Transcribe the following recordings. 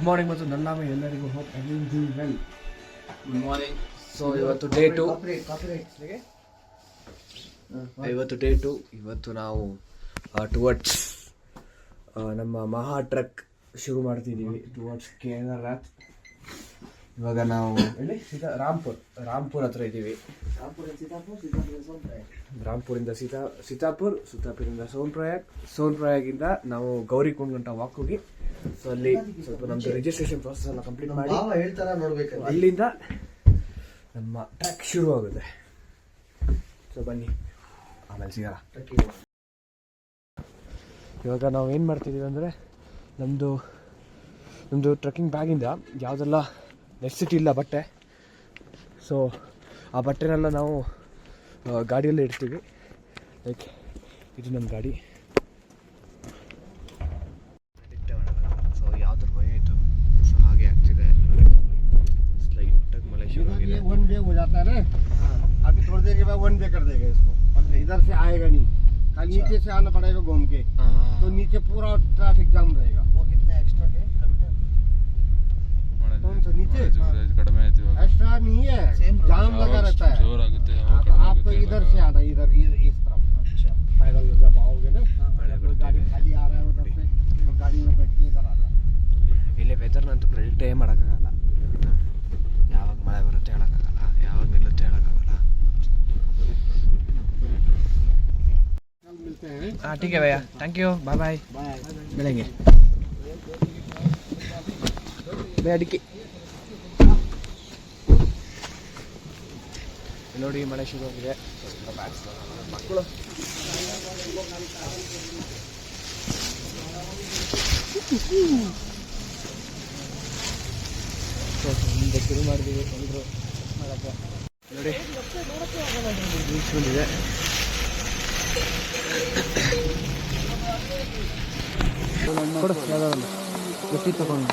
Morning ಮತ್ತು ನನ್ನ ನಾಮ ಎಲ್ಲರಿಗೂ hope everything doing well. Good morning. So ಇವತ್ತು ಡೇ ಟು ಇವತ್ತು ನಾವು ಟುವರ್ಡ್ಸ್ ನಮ್ಮ ಮಹಾ ಟ್ರಕ್ ಶುರು ಮಾಡ್ತಿದ್ದೀವಿ ಟುವರ್ಡ್ಸ್ ಕೇದಾರ್ನಾಥ್. ಇವಾಗ ನಾವು ರಾಂಪುರ್ ಹತ್ರ ಇದ್ದೀವಿ. ರಾಂಪುರಿಂದ ಸೀತಾಪುರಿಂದ ಸೋನ್ಪ್ರಯಾಗಿಂದ ನಾವು ಗೌರಿಕುಂಡ್ ಗಂಟ ವಾಕ್ ಹೋಗಿ, ಸೊ ಅಲ್ಲಿ ಸ್ವಲ್ಪ ನಮ್ಮದು ರಿಜಿಸ್ಟ್ರೇಷನ್ ಪ್ರಾಸೆಸ್ ಎಲ್ಲ ಕಂಪ್ಲೀಟ್ ಮಾಡಿ ಅಲ್ಲಿಂದ ನಮ್ಮ ಟ್ರ್ಯಾಕ್ ಶುರು ಆಗುತ್ತೆ. ಸೊ ಬನ್ನಿ ಆಮೇಲೆ ಸಿಗೋಣ. ಇವಾಗ ನಾವು ಏನು ಮಾಡ್ತಿದ್ದೀವಿ ಅಂದರೆ ನಮ್ಮದು ಟ್ರೆಕ್ಕಿಂಗ್ ಬ್ಯಾಗಿಂದ ಯಾವುದೆಲ್ಲ ನೆಸೆಸಿಟಿ ಇಲ್ಲ ಬಟ್ಟೆ, ಸೊ ಆ ಬಟ್ಟೆನೆಲ್ಲ ನಾವು ಗಾಡಿಯಲ್ಲೇ ಇಡ್ತೀವಿ. ಲೈಕ್ ಇದು ನಮ್ಮ ಗಾಡಿ. ಸೊ ಯಾವ್ದ್ರ ಭಯ ಇತ್ತು, ಸೊ ಹಾಗೆ ಆಗ್ತಿದೆ. ಸ್ಲೈಟಾಗಿ ಮಳೆ ಶುರು ಆಗಿದೆ. वन वे हो जाता है ना, अभी थोड़ी देर के बाद वन वे कर देगा इसको, इधर से आएगा नहीं, कल नीचे से आना पड़ेगा घूम के, तो नीचे पूरा ट्रैफिक जाम रहेगा. वो कितने एक्स्ट्रा के किलोमीटर कौन सा नीचे ಕಡಿಮೆ ಆಯ್ತು ಇವಾಗ. एक्स्ट्रा नहीं है, जाम लगा रहता है. ಜೋರ್ ಆಗುತ್ತೆ. आपको इधर से आना, इधर इस तरफ. अच्छा, पैदल जब आओगे ना, गाड़ी खाली आ रहा है उधर से, तो गाड़ी में बैठ के इधर आना. ಇಲ್ಲಿ ವೆದರ್ನಂತೂ ಪ್ರೆಡಿಕ್ಟೇ ಮಾಡೋಕ್ಕಾಗಲ್ಲ. ಯಾವಾಗ ಮಳೆ ಬರುತ್ತೆ ಹೇಳೋಕ್ಕಾಗಲ್ಲ, ಯಾವಾಗ ನಿಲ್ಲುತ್ತೆ ಹೇಳೋಕ್ಕಾಗಲ್ಲ. हाँ ठीक है भैया, थैंक यू, बाय बाय, मिलेंगे भैया. ಡಿಕ್ಕಿ ನೋಡಿ ಮಳೆ ಶುರು ಆಗಿದೆ. ಮಕ್ಕಳು ಮುಂದೆ ಶುರು ಮಾಡಿದ್ದೀವಿ. ಎಲ್ಲರೂ ಮಾಡೋಕ್ಕೆ ನೋಡಿ ಬೀಚ್ ಬಂದಿದೆ. ಕೊಡು ಯಾವುದಾದ್ರು ಗಟ್ಟಿ ತಗೊಂಡು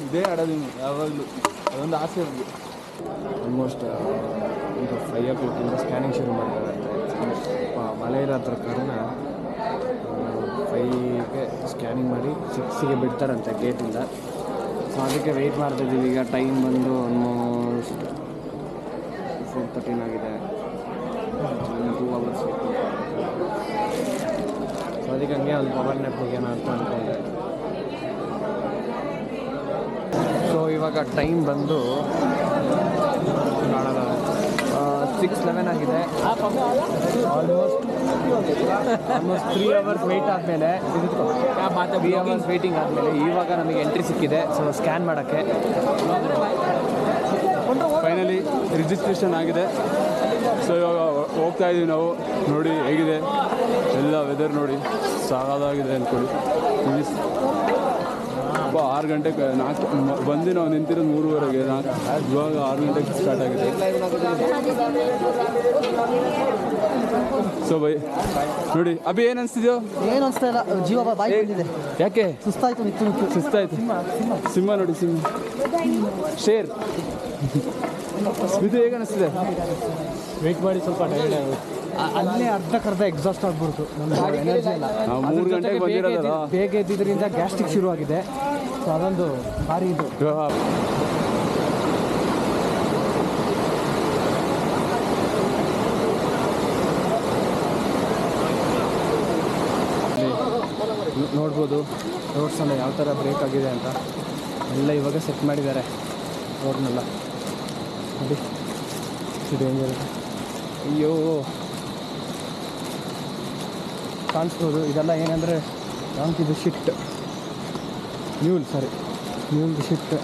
ಇದೇ ಆಡೋದು ಯಾವಾಗಲೂ ಅದೊಂದು ಆಸೆ ನಮಗೆ. ಆಲ್ಮೋಸ್ಟ್ ಒಂದು 5 o'clock ಸ್ಕ್ಯಾನಿಂಗ್ ಶುರು ಮಾಡ್ತಾರೆ. ಮಳೆ ಇರೋ ಹತ್ರ ಕಾರಣ 5ಗೆ ಸ್ಕ್ಯಾನಿಂಗ್ ಮಾಡಿ 6ಗೆ ಬಿಡ್ತಾರಂತೆ ಗೇಟಿಂದ. ಸೊ ಅದಕ್ಕೆ ವೆಯ್ಟ್ ಮಾಡ್ತಿದ್ದೀವಿ. ಈಗ ಟೈಮ್ ಬಂದು ಆಲ್ಮೋಸ್ಟ್ 4:13 ಆಗಿದೆ. 2 hours ಬೇಕು. ಸೊ ಅದಕ್ಕೆ ಹಂಗೆ ಒಂದು ಪವರ್ ನ್ಯಾಪ್ ಹೋಗ್ಯಾನ ಅಂತ ಅಂದ್ಕೊಂಡೆ. ಸೊ ಇವಾಗ ಟೈಮ್ ಬಂದು 6:11 ಆಗಿದೆ. ಆಲ್ಮೋಸ್ಟ್ 3 hours ವೆಯ್ಟ್ ಆದಮೇಲೆ 3 hours ವೆಯ್ಟಿಂಗ್ ಆದಮೇಲೆ ಇವಾಗ ನಮಗೆ ಎಂಟ್ರಿ ಸಿಕ್ಕಿದೆ. ಸೊ ಸ್ಕ್ಯಾನ್ ಮಾಡೋಕ್ಕೆ ಫೈನಲಿ ರಿಜಿಸ್ಟ್ರೇಷನ್ ಆಗಿದೆ. ಸೊ ಇವಾಗ ಹೋಗ್ತಾ ಇದ್ದೀವಿ ನಾವು. ನೋಡಿ ಹೇಗಿದೆ ಎಲ್ಲ ವೆದರ್ ನೋಡಿ, ಸಾಕಾಗಿದೆ ಅಂದ್ಕೊಳ್ಳಿ. 6 ಗಂಟೆಗೆ 4 ಬಂದು ನಾವು ನಿಂತಿರೋದು 3:30ಗೆ. ಇವಾಗ 6 ಗಂಟೆಗೆ ಸ್ಟಾರ್ಟ್ ಆಗಿದೆ. ಸೊ ಬೈ ನೋಡಿ ಅಭಿ ಏನು ಅನಿಸ್ತಿದ್ಯೋ? ಏನು ಅನಿಸ್ತಾ ಇಲ್ಲ, ಜೀವ ಬಾಯಿ ಬಂದಿದೆ. ಯಾಕೆ ಸುಸ್ತಾಯ್ತು, ಸುಸ್ತಾಯ್ತು? ಸಿಂಹ ನೋಡಿ, ಸಿಂಹ, ಶೇರ್. ಇದು ಹೇಗೆ ಅನಿಸ್ತಿದೆ? ವೆಯ್ಟ್ ಮಾಡಿ ಸ್ವಲ್ಪ ಟೈರ್ಡ್ ಆಗುತ್ತೆ. ಅಲ್ಲೇ ಅರ್ಧಕ್ಕರ್ಧ ಎಕ್ಸಾಸ್ಟ್ ಆಗ್ಬಿಡ್ತು. ನಮ್ಮ ಎನರ್ಜಿ ಇಲ್ಲ. ನಾವು 3 ಗಂಟೆಗೆ ಬಂದಿರೋದಲ್ಲ, ಬೇಗ ಎದ್ದಿದ್ದರಿಂದ ಗ್ಯಾಸ್ಟ್ರಿಕ್ ಶುರು ಆಗಿದೆ. ಸೊ ಅದೊಂದು ಭಾರಿ ಇದು. ನೋಡ್ಬೋದು ರೋಡ್ಸನ್ನು ಯಾವ ಥರ ಬ್ರೇಕ್ ಆಗಿದೆ ಅಂತ ಎಲ್ಲ ಇವಾಗ ಸೆಟ್ ಮಾಡಿದ್ದಾರೆ ರೋಡ್ನೆಲ್ಲ. ನೋಡಿ ಡೇಂಜರ್. ಅಯ್ಯೋ ಕಾಣಿಸ್ಬೋದು. ಇದೆಲ್ಲ ಏನಂದರೆ ಇದು ಶಿಟ್ ನ್ಯೂಲ್ದು ಶಿಟ್.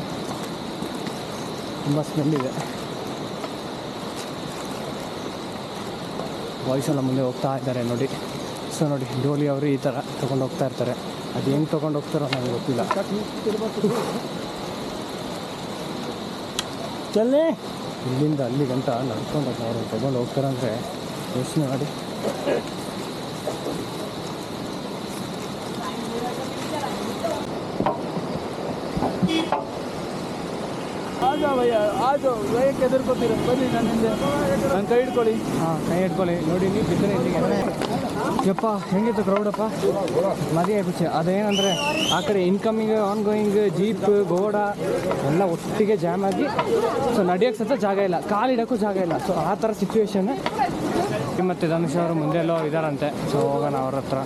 ತುಂಬ ಸ್ಮೆಲ್ ಇದೆ. ಬಾಯ್ಸ್ ಎಲ್ಲ ಮುಂದೆ ಹೋಗ್ತಾ ಇದ್ದಾರೆ ನೋಡಿ. ಸೊ ನೋಡಿ ಡೋಲಿ ಅವರು ಈ ಥರ ತೊಗೊಂಡು ಹೋಗ್ತಾ ಇರ್ತಾರೆ. ಅದು ಹೆಂಗೆ ತೊಗೊಂಡು ಹೋಗ್ತಾರೋ ನನಗೆ ಗೊತ್ತಿಲ್ಲ. ಚಲ್ಲೇ ಇಲ್ಲಿಂದ ಅಲ್ಲಿ ಗಂಟ ನಡ್ಕೊಂಡು ಅವರು ತೊಗೊಂಡು ಹೋಗ್ತಾರಂದರೆ ಯೋಚನೆ ಮಾಡಿ. ಆಗ ಭಯ್ಯ ಆಜು ಭಯಕ್ಕೆ ಎದುರ್ಕೋತೀರ ಬನ್ನಿ ನನ್ನ ಹಿಂದೆ ನನ್ನ ಕೈ ಹಿಡ್ಕೊಳ್ಳಿ. ಹಾಂ ಕೈ ಹಿಡ್ಕೊಳ್ಳಿ ನೋಡಿ ನೀವು ಬಿದ್ದರೆ ಇಲ್ಲಿಗೆ. ಯಪ್ಪ ಹೆಂಗಿತ್ತು ಕ್ರೌಡಪ್ಪ ಮದುವೆ ಬಿಚ್ಚೆ. ಅದೇನಂದರೆ ಆ ಕಡೆ ಇನ್ಕಮಿಂಗ್ ಆನ್ ಗೋಯಿಂಗ್ ಜೀಪ್ ಗೋಡ ಎಲ್ಲ ಒಟ್ಟಿಗೆ ಜಾಮ್ ಆಗಿ ಸೊ ನಡೆಯೋಕ್ಕೆ ಸಹ ಜಾಗ ಇಲ್ಲ, ಕಾಲಿಡೋಕ್ಕೂ ಜಾಗ ಇಲ್ಲ. ಸೊ ಆ ಥರ ಸಿಚುವೇಶನ್. ಮತ್ತು ಧನುಷ್ ಅವರು ಮುಂದೆ ಎಲ್ಲೋ ಇದ್ದಾರಂತೆ. ಸೊ ಹೋಗೋಣ ಅವ್ರ ಹತ್ರ.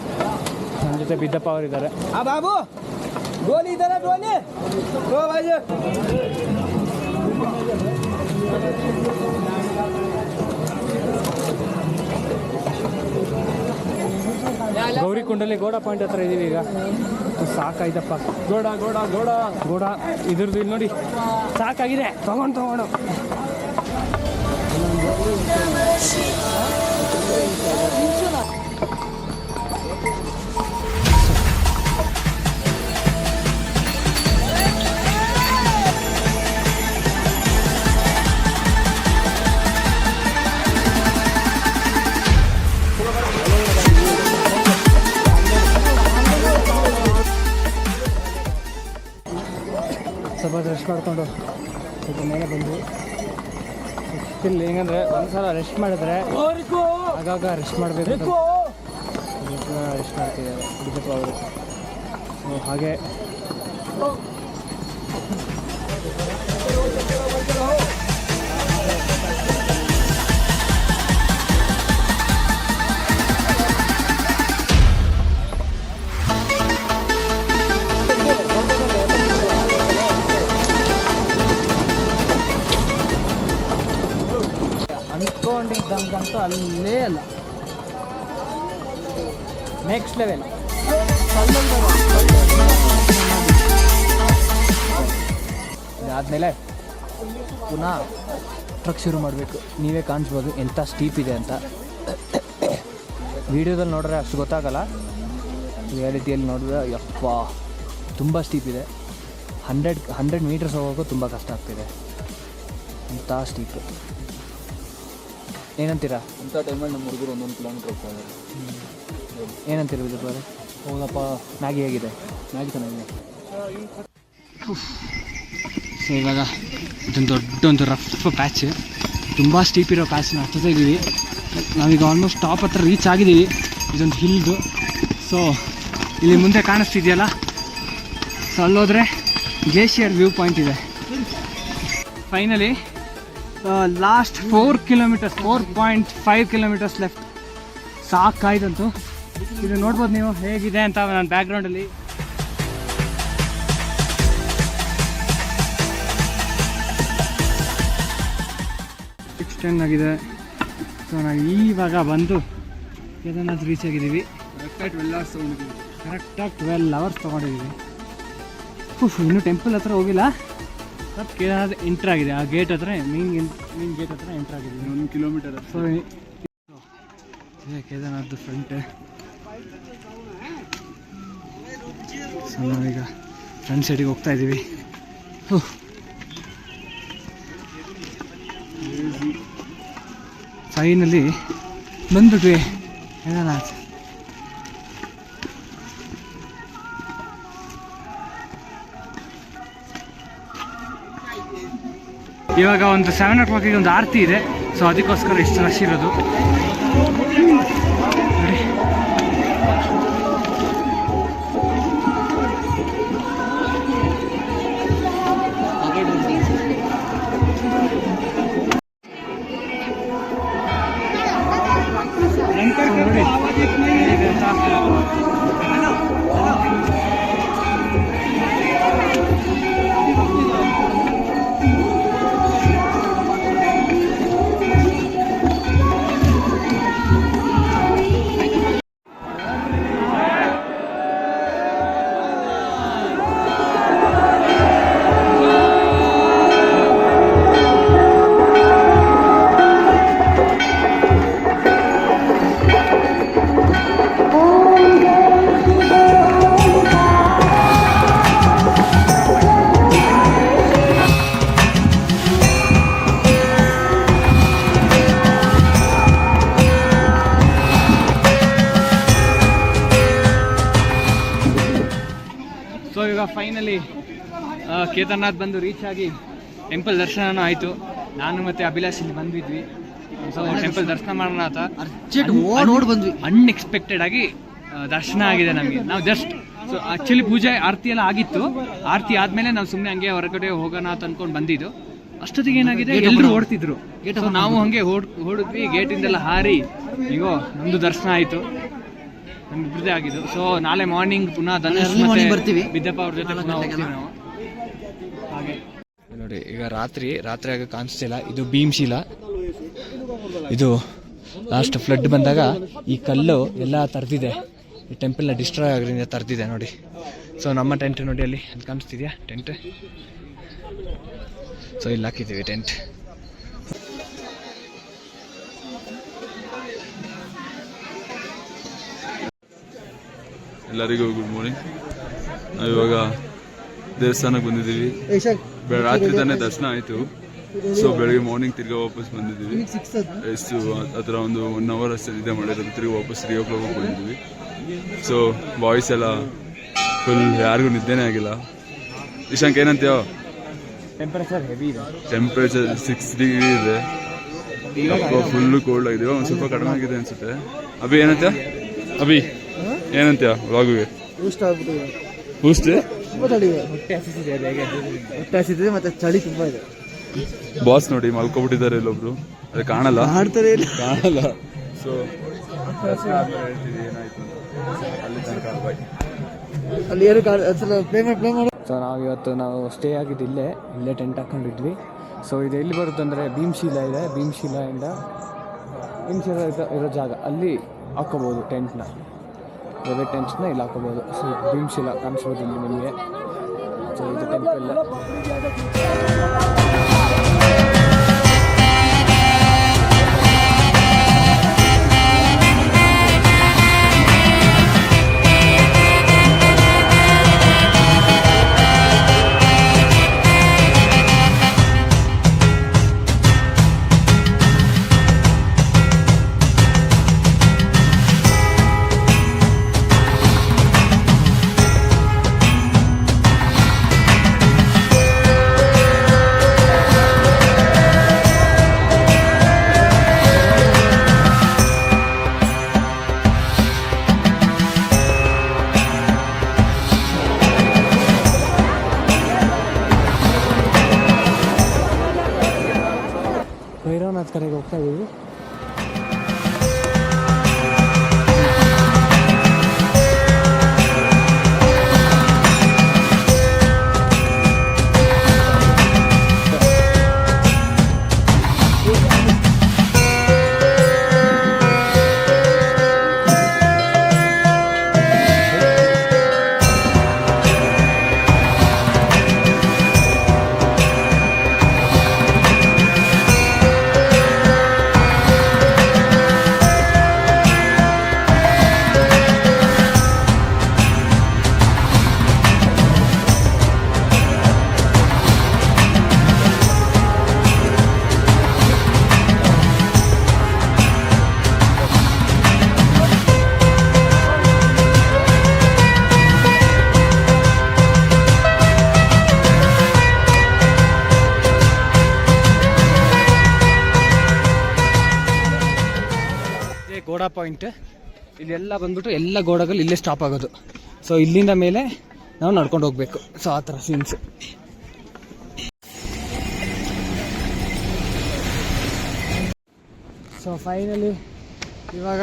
ನನ್ನ ಜೊತೆ ಬಿದ್ದಪ್ಪ ಅವರು ಇದ್ದಾರೆ. ಆ ಬಾಬು ಗೋಲಿ ಇದ್ದಾರೆ ಗೋಲಿ ಗೋ ಬಾಜು. ಗೌರಿಕುಂಡಲ್ಲಿ ಗೋಡ ಪಾಯಿಂಟ್ ಹತ್ರ ಇದ್ದೀವಿ ಈಗ. ಸಾಕಾಯ್ತಪ್ಪ. ಗೋಡ ಗೋಡ ಗೋಡ ಗೋಡ ಇದ್ರದ್ದು ಇಲ್ಲಿ ನೋಡಿ ಸಾಕಾಗಿದೆ. ತಗೊಂಡು ಸ್ವಲ್ಪ ರೆಸ್ಟ್ ಮಾಡಿಕೊಂಡು ಸ್ವಲ್ಪ ಮೇಲೆ ಬಂದ್ವಿ. ಸ್ಟಿಲ್ ಹೆಂಗಂದರೆ ಒಂದು ಸಲ ರೆಸ್ಟ್ ಮಾಡಿದ್ರೆ ಆಗಾಗ ರೆಸ್ಟ್ ಮಾಡಬೇಕು. ರೆಸ್ಟ್ ಮಾಡ್ತಿದ್ದಾರೆ ಬಿದ್ದಪ್ಪ ಅವರು. ಸೊ ಹಾಗೆ ಅಂದ್ಕೊಂಡಿದ್ದಂಗಂತೂ ಅಲ್ಲೇ ಅಲ್ಲ, ನೆಕ್ಸ್ಟ್ ಲೆವೆಲ್. ಆದಮೇಲೆ ಪುನಃ ಟ್ರಕ್ ಶುರು ಮಾಡಬೇಕು. ನೀವೇ ಕಾಣಿಸ್ಬೋದು ಎಂಥ ಸ್ಟೀಪ್ ಇದೆ ಅಂತ. ವಿಡಿಯೋದಲ್ಲಿ ನೋಡಿದ್ರೆ ಅಷ್ಟು ಗೊತ್ತಾಗಲ್ಲ, ರಿಯಾಲಿಟಿಯಲ್ಲಿ ನೋಡಿದ್ರೆ ಯಪ್ಪ ತುಂಬ ಸ್ಟೀಪ್ ಇದೆ. 100 ಮೀಟರ್ಸ್ ಹೋಗೋಕ್ಕೂ ತುಂಬ ಕಷ್ಟ ಆಗ್ತಿದೆ, ಅಂಥ ಸ್ಟೀಪು. ಏನಂತೀರಾ? ಅಂಥ ಟೈಮಲ್ಲಿ ನಮ್ಮ ಹುಡುಗರು 1 ಕಿಲೋಮೀಟ್ರ್ ಹೋಗ್ತಾರೆ. ಏನಂತೀರ ವಿದ್ಯುತ್? ಹೌದಪ್ಪ. ಮ್ಯಾಗಿ ಹೇಗಿದೆ? ಮ್ಯಾಗಿ ಚೆನ್ನಾಗಿದೆ. ಸೊ ಇವಾಗ ಇದೊಂದು ದೊಡ್ಡೊಂದು ರಫ್ ಪ್ಯಾಚ್, ತುಂಬ ಸ್ಟೀಪ್ ಇರೋ ಪ್ಯಾಚ್ನ ಹತ್ತುತ್ತಾ ಇದ್ದೀವಿ. ನಾವೀಗ ಆಲ್ಮೋಸ್ಟ್ ಟಾಪ್ ಹತ್ರ ರೀಚ್ ಆಗಿದ್ದೀವಿ. ಇದೊಂದು ಹಿಲ್ದು. ಸೊ ಇಲ್ಲಿ ಮುಂದೆ ಕಾಣಿಸ್ತಿದೆಯಲ್ಲ, ಸೊ ಅಲ್ಲೋದ್ರೆ ಗ್ಲೇಷಿಯರ್ ವ್ಯೂ ಪಾಯಿಂಟ್ ಇದೆ. Finally last 4 kilometres 4.5 kilometres left. ಸಾಕಾಯ್ತಂತೂ. ಇದು ನೋಡ್ಬೋದು ನೀವು ಹೇಗಿದೆ ಅಂತ ನನ್ನ ಬ್ಯಾಕ್ಗ್ರೌಂಡಲ್ಲಿ. ಎಕ್ಸ್ಟೆಂಡ್ ಆಗಿದೆ. ಸೊ ನಾವು ಇವಾಗ ಬಂದು ಕೇದಾರ್ನಾಥ್ ರೀಚ್ ಆಗಿದ್ದೀವಿ. ಕರೆಕ್ಟಾಗಿ 12 hours ತೊಗೊಂಡಿದ್ದೀವಿ. ಕರೆಕ್ಟಾಗಿ 12 hours ತೊಗೊಂಡಿದ್ದೀವಿ. ಇನ್ನೂ ಟೆಂಪಲ್ ಹತ್ರ ಹೋಗಿಲ್ಲ, ಬಟ್ ಕೇದಾರ್ನಾಥ್ ಎಂಟ್ರ್ ಆಗಿದೆ. ಆ ಗೇಟ್ ಹತ್ರ ಮೇನ್ ಗೇಟ್ ಹತ್ರ ಎಂಟ್ರ್ ಆಗಿದ್ದೀವಿ. 1 kilometre. So Kedarnath front. So ನಾವೀಗ ಫ್ರಂಟ್ ಸೈಡಿಗೆ ಹೋಗ್ತಾ ಇದ್ದೀವಿ. ಫೈನಲಿ ಬಂದ್ಬಿಟ್ವಿ ಕೇದಾರ್ನಾಥ್. ಇವಾಗ ಒಂದು 7 o'clock ಒಂದು ಆರತಿ ಇದೆ. ಸೊ ಅದಕ್ಕೋಸ್ಕರ ಇಷ್ಟು ರಶ್ ಇರೋದು. ಸೊ ಈಗ ಫೈನಲಿ ಕೇದಾರ್ನಾಥ್ ಬಂದು ರೀಚ್ ಆಗಿ ಟೆಂಪಲ್ ದರ್ಶನನೂ ಆಯಿತು. ನಾನು ಮತ್ತು ಅಭಿಲಾಷ್ ಇಲ್ಲಿ ಬಂದಿದ್ವಿ. ಸೊ ಟೆಂಪಲ್ ದರ್ಶನ ಮಾಡೋಣ ಅಂತ ಓಡ್ ಬಂದ್ವಿ. ಅನ್ಎಕ್ಸ್ಪೆಕ್ಟೆಡ್ ಆಗಿ ದರ್ಶನ ಆಗಿದೆ ನಮಗೆ. ನಾವು ಜಸ್ಟ್ ಸೊ ಆ್ಯಕ್ಚುಲಿ ಪೂಜೆ ಆರತಿ ಎಲ್ಲ ಆಗಿತ್ತು. ಆರತಿ ಆದಮೇಲೆ ನಾವು ಸುಮ್ಮನೆ ಹಂಗೆ ಹೊರಗಡೆ ಹೋಗೋಣ ಅಂತ ಅಂದ್ಕೊಂಡು ಬಂದಿದ್ದು. ಅಷ್ಟೊತ್ತಿಗೆ ಏನಾಗಿದೆ, ಎಲ್ಲರೂ ಓಡ್ತಿದ್ರು. ಸೊ ನಾವು ಹಂಗೆ ಓಡಿದ್ವಿ. ಗೇಟಿಂದೆಲ್ಲ ಹಾರಿ ಈಗೋ ನಮ್ಮದು ದರ್ಶನ ಆಯಿತು, ನಮ್ಮಿಬ್ಬರದೇ ಆಗಿದ್ದು. ಸೊ ನಾಳೆ ಮಾರ್ನಿಂಗ್ ಪುನಃ ಧನುಷ್ ಮತ್ತೆ ಬಿದ್ದಪ್ಪ ಅವ್ರ ಜೊತೆ ಪುನಃ ಹೋಗ್ತೀವಿ ನಾವು. ಹಾಗೆ ನೋಡಿ, ಈಗ ರಾತ್ರಿ ಆಗ ಕಾಣಿಸ್ತಿಲ್ಲ. ಇದು ಭೀಮಶಿಲ. ಇದು ಲಾಸ್ಟ್ ಫ್ಲಡ್ ಬಂದಾಗ ಈ ಕಲ್ಲು ಎಲ್ಲ ತರ್ದಿದೆ. ಈ ಟೆಂಪಲ್ನ ಡಿಸ್ಟ್ರಾಯ್ ಆಗೋದ್ರಿಂದ ತರ್ದಿದೆ ನೋಡಿ. ಸೊ ನಮ್ಮ ಟೆಂಟ್ ನೋಡಿ, ಅಲ್ಲಿ ಕಾಣಿಸ್ತಿದ್ಯಾ ಟೆಂಟ್? ಸೊ ಇಲ್ಲಿ ಹಾಕಿದ್ದೀವಿ ಟೆಂಟ್. ಎಲ್ಲರಿಗೂ ಗುಡ್ ಮಾರ್ನಿಂಗ್. ನಾವು ಇವಾಗ ದೇವಸ್ಥಾನಕ್ಕೆ ಬಂದಿದ್ದೀವಿ. ರಾತ್ರಿ ತಾನೇ ದರ್ಶನ ಆಯಿತು. ಸೊ ಬೆಳಗ್ಗೆ ಮಾರ್ನಿಂಗ್ ತಿರ್ಗಾ ವಾಪಸ್ ಬಂದಿದ್ದೀವಿ. ಎಷ್ಟು ಆ ಥರ ಒಂದು 1 hour ಅಷ್ಟೇ ನಿದ್ದೆ ಮಾಡಿರೋದು. ತಿರ್ಗಿ ವಾಪಸ್ 3 o'clock ಬಂದಿದ್ದೀವಿ. ಸೊ ಬಾಯ್ಸ್ ಎಲ್ಲ ಫುಲ್ ಯಾರಿಗೂ ನಿದ್ದೆನೇ ಆಗಿಲ್ಲ. ಇಶಾಂಕ್ ಏನಂತೀಯ? ಟೆಂಪರೇಚರ್ ಹೆವಿ ಇದೆ. ಟೆಂಪ್ರೇಚರ್ 6 degree ಇದೆ. ಫುಲ್ಲು ಕೋಲ್ಡ್ ಆಗಿದೆ. ಒಂದು ಸ್ವಲ್ಪ ಕಡಿಮೆ ಆಗಿದೆ ಅನ್ಸುತ್ತೆ. ಅಭಿ ಏನಂತೀಯ? ಅಭಿ ಏನಂತೀಯ ವ್ಲಾಗುಗೆ? ಬೂಸ್ಟ್ ಹೊಟ್ಟೆ ಹಸಿತಿದೆ ಮತ್ತೆ ಚಳಿ ತುಂಬಾ ಇದೆ. ಬಾಸ್ ನೋಡಿ ಮಲ್ಕೊಬಿಟ್ಟಿದ್ದಾರೆ ಇಲ್ಲೊಬ್ರು. ಅದು ಕಾಣಲ್ಲ. ಸೊ ಹೇಳ್ತೀವಿ ಏನಾಯ್ತು ಅಲ್ಲಿ ತನಕ ಬಾಯ್. ಸೊ ನಾವು ಸ್ಟೇ ಆಗಿದ್ದು ಇಲ್ಲೇ ಟೆಂಟ್ ಹಾಕೊಂಡಿದ್ವಿ. ಸೊ ಇದು ಎಲ್ಲಿ ಬರುತ್ತೆ ಅಂದರೆ ಭೀಮಶಿಲ ಇದೆ. ಭೀಮಶಿಲ ಇರೋ ಜಾಗ ಅಲ್ಲಿ ಹಾಕೋಬೋದು ಟೆಂಟ್ನ. ಪ್ರೈವೇಟ್ ಟೆಂಟ್ಸ್ನ ಇಲ್ಲಿ ಹಾಕೋಬೋದು. ಸೊ ಭೀಮಶಿಲ ಕಾಣಿಸ್ಬೋದು ಇಲ್ಲಿ ನಿಮಗೆ. ಸೊ ಇದು ಟೆಂಪಲ್. ಭೈರವನಾಥ್ ಕಡೆಗೆ ಹೋಗ್ತಾ ಇದ್ದೀವಿ. ಗೋಡಾ ಪಾಯಿಂಟ್. ಇಲ್ಲೆಲ್ಲ ಬಂದ್ಬಿಟ್ಟು ಎಲ್ಲ ಗೋಡಗಳು ಇಲ್ಲೇ ಸ್ಟಾಪ್ ಆಗೋದು. ಸೊ ಇಲ್ಲಿಂದ ಮೇಲೆ ನಾವು ನಡ್ಕೊಂಡು ಹೋಗ್ಬೇಕು. ಸೊ ಆ ಥರ ಸೀನ್ಸ್. ಸೊ ಫೈನಲಿ ಇವಾಗ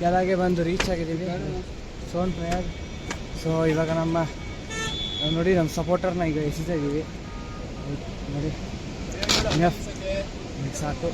ಕೆಳಗೆ ಬಂದು ರೀಚ್ ಆಗಿದ್ದೀವಿ ಸೋನ್ ಪ್ರಯಾಗ್. ಸೊ ಇವಾಗ ನಾವು ನೋಡಿ ನಮ್ಮ ಸಪೋರ್ಟರ್ನ ಈಗ ಎಸಿತಾ ಇದ್ದೀವಿ ನೋಡಿ. ಸಾಕು.